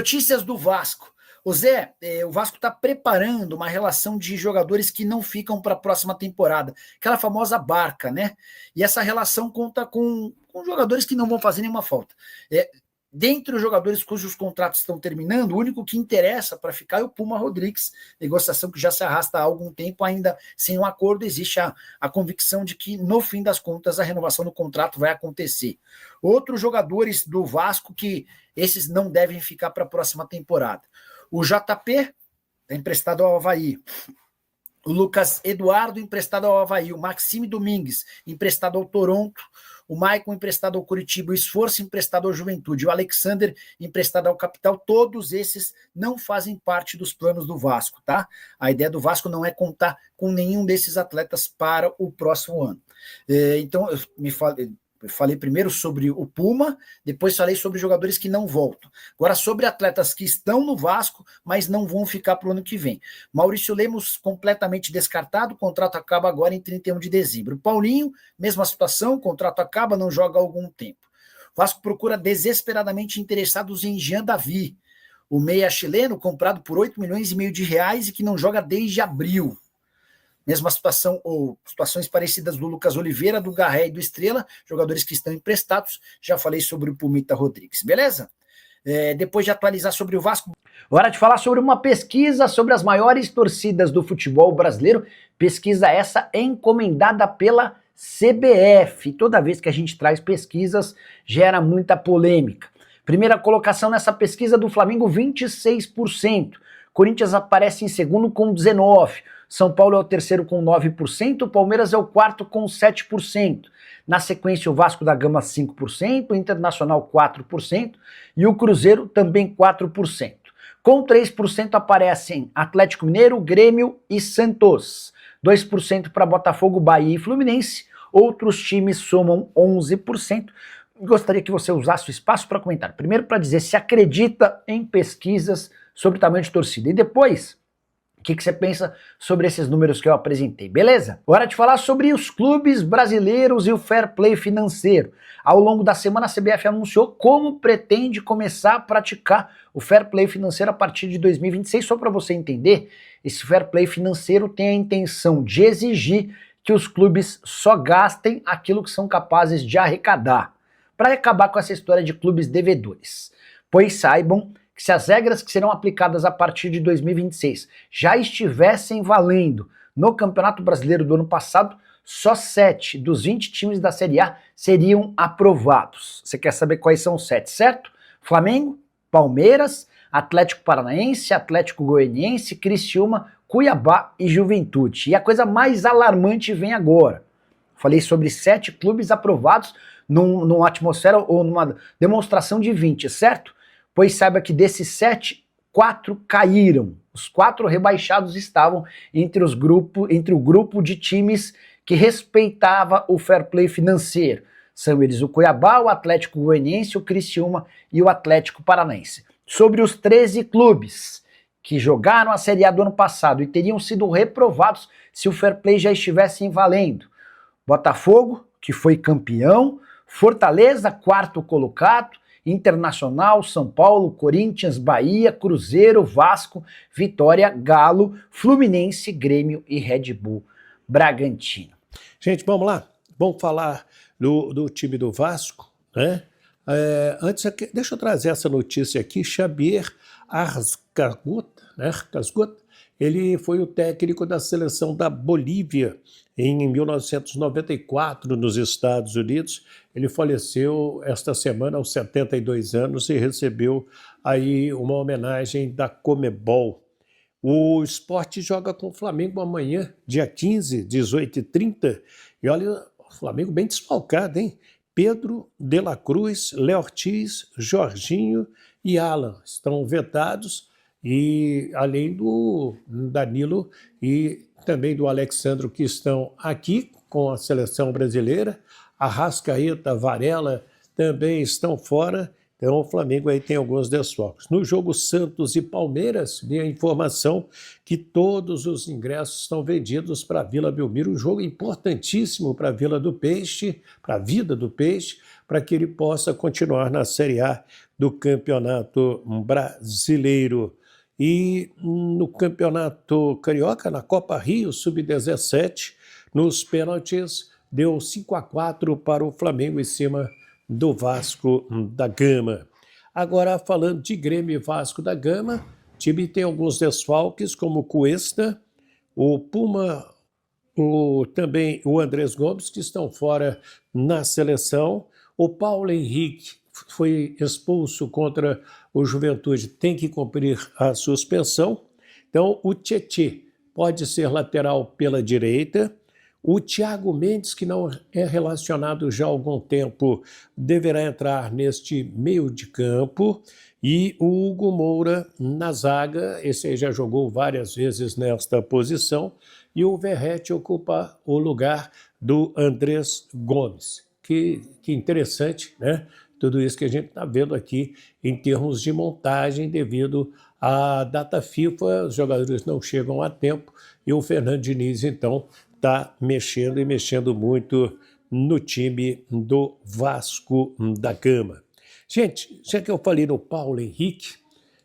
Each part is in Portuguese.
Notícias do Vasco. O Zé, o Vasco está preparando uma relação de jogadores que não ficam para a próxima temporada, aquela famosa barca, né? E essa relação conta com jogadores que não vão fazer nenhuma falta. Dentre os jogadores cujos contratos estão terminando, o único que interessa para ficar é o Puma Rodrigues, negociação que já se arrasta há algum tempo, ainda sem um acordo. Existe a convicção de que, no fim das contas, a renovação do contrato vai acontecer. Outros jogadores do Vasco que esses não devem ficar para a próxima temporada. O JP, emprestado ao Avaí. O Lucas Eduardo, emprestado ao Avaí. O Maxime Domingues, emprestado ao Toronto. O Maicon, emprestado ao Curitiba. O Esforço, emprestado ao Juventude. O Alexander, emprestado ao Capital. Todos esses não fazem parte dos planos do Vasco, tá? A ideia do Vasco não é contar com nenhum desses atletas para o próximo ano. Então, eu falei primeiro sobre o Puma, depois falei sobre jogadores que não voltam. Agora, sobre atletas que estão no Vasco, mas não vão ficar para o ano que vem. Maurício Lemos, completamente descartado, o contrato acaba agora em 31 de dezembro. Paulinho, mesma situação, o contrato acaba, não joga há algum tempo. O Vasco procura desesperadamente interessados em Jean Davi, o meia chileno, comprado por 8 milhões e meio de reais e que não joga desde abril. Mesma situação, ou situações parecidas do Lucas Oliveira, do Garré e do Estrela, jogadores que estão emprestados. Já falei sobre o Pumita Rodrigues, beleza? Depois de atualizar sobre o Vasco... Hora de falar sobre uma pesquisa sobre as maiores torcidas do futebol brasileiro. Pesquisa essa encomendada pela CBF. Toda vez que a gente traz pesquisas, gera muita polêmica. Primeira colocação nessa pesquisa do Flamengo, 26%. Corinthians aparece em segundo com 19%. São Paulo é o terceiro com 9%, o Palmeiras é o quarto com 7%. Na sequência, o Vasco da Gama 5%, o Internacional 4% e o Cruzeiro também 4%. Com 3% aparecem Atlético Mineiro, Grêmio e Santos. 2% para Botafogo, Bahia e Fluminense. Outros times somam 11%. Gostaria que você usasse o espaço para comentar. Primeiro para dizer se acredita em pesquisas sobre tamanho de torcida. E depois... o que você pensa sobre esses números que eu apresentei, beleza? Hora de falar sobre os clubes brasileiros e o fair play financeiro. Ao longo da semana, a CBF anunciou como pretende começar a praticar o fair play financeiro a partir de 2026. Só para você entender, esse fair play financeiro tem a intenção de exigir que os clubes só gastem aquilo que são capazes de arrecadar, para acabar com essa história de clubes devedores. Pois saibam que se as regras que serão aplicadas a partir de 2026 já estivessem valendo no Campeonato Brasileiro do ano passado, só 7 dos 20 times da Série A seriam aprovados. Você quer saber quais são os 7, certo? Flamengo, Palmeiras, Atlético Paranaense, Atlético Goianiense, Criciúma, Cuiabá e Juventude. E a coisa mais alarmante vem agora. Falei sobre 7 clubes aprovados numa atmosfera ou numa demonstração de 20, certo? Pois saiba que desses 7, 4 caíram. Os 4 rebaixados estavam entre o grupo de times que respeitava o fair play financeiro. São eles o Cuiabá, o Atlético Goianiense, o Criciúma e o Atlético Paranaense. Sobre os 13 clubes que jogaram a Série A do ano passado e teriam sido reprovados se o fair play já estivesse valendo. Botafogo, que foi campeão, Fortaleza, 4º colocado, Internacional, São Paulo, Corinthians, Bahia, Cruzeiro, Vasco, Vitória, Galo, Fluminense, Grêmio e Red Bull Bragantino. Gente, vamos lá. Vamos falar do time do Vasco, né? Antes, deixa eu trazer essa notícia aqui. Xavier Arcasgota, né? Ele foi o técnico da seleção da Bolívia em 1994 nos Estados Unidos. Ele faleceu esta semana aos 72 anos e recebeu aí uma homenagem da Conmebol. O Sport joga com o Flamengo amanhã, dia 15, 18h30. E olha, o Flamengo bem desfalcado, hein? Pedro de la Cruz, Léo Ortiz, Jorginho e Alan estão vetados, e além do Danilo e também do Alexandro, que estão aqui com a seleção brasileira. Arrascaeta, Varela também estão fora. Então o Flamengo aí tem alguns desfalques. No jogo Santos e Palmeiras, vi a informação que todos os ingressos estão vendidos para a Vila Belmiro. Um jogo importantíssimo para a Vila do Peixe, para a vida do Peixe, para que ele possa continuar na Série A do Campeonato Brasileiro. E no Campeonato Carioca, na Copa Rio, Sub-17, nos pênaltis, deu 5-4 para o Flamengo em cima do Vasco da Gama. Agora, falando de Grêmio e Vasco da Gama, o time tem alguns desfalques, como o Cuesta, o Puma, também o Andrés Gomes, que estão fora na seleção. O Paulo Henrique foi expulso contra o Juventude, tem que cumprir a suspensão. Então, o Tietê pode ser lateral pela direita. O Thiago Mendes, que não é relacionado já há algum tempo, deverá entrar neste meio de campo. E o Hugo Moura na zaga, esse aí já jogou várias vezes nesta posição. E o Verratti ocupa o lugar do Andrés Gomes. Que interessante, né? Tudo isso que a gente está vendo aqui em termos de montagem devido à data FIFA, os jogadores não chegam a tempo e o Fernando Diniz, então, está mexendo e mexendo muito no time do Vasco da Gama. Gente, já que eu falei no Paulo Henrique,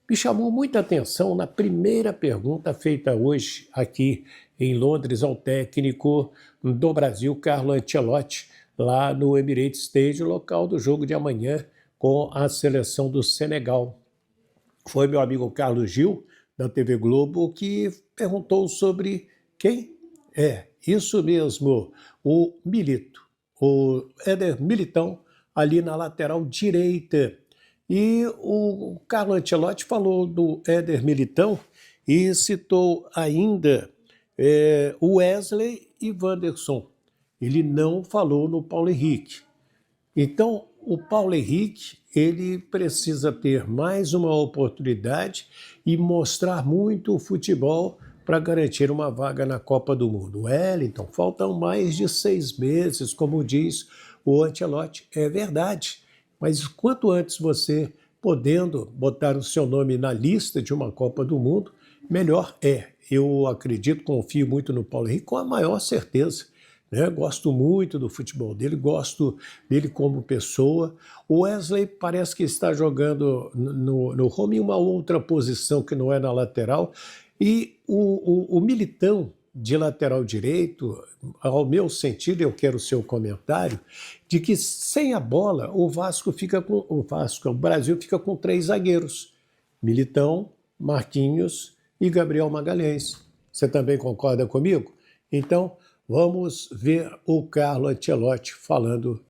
me chamou muita atenção na primeira pergunta feita hoje aqui em Londres ao técnico do Brasil, Carlo Ancelotti, lá no Emirates Stadium, local do jogo de amanhã com a seleção do Senegal. Foi meu amigo Carlos Gil, da TV Globo, que perguntou sobre quem? Isso mesmo, o Milito, o Éder Militão, ali na lateral direita. E o Carlo Ancelotti falou do Éder Militão e citou ainda o Wesley e Wanderson. Ele não falou no Paulo Henrique. Então, o Paulo Henrique, ele precisa ter mais uma oportunidade e mostrar muito o futebol para garantir uma vaga na Copa do Mundo. Wellington, faltam mais de 6 meses, como diz o Ancelotti. É verdade, mas quanto antes você podendo botar o seu nome na lista de uma Copa do Mundo, melhor é. Eu acredito, confio muito no Paulo Henrique, com a maior certeza. Gosto muito do futebol dele, gosto dele como pessoa. O Wesley parece que está jogando no home em uma outra posição que não é na lateral. E o Militão, de lateral direito, ao meu sentido, eu quero o seu comentário, de que sem a bola o Brasil fica com 3 zagueiros. Militão, Marquinhos e Gabriel Magalhães. Você também concorda comigo? Então, vamos ver o Carlo Ancelotti falando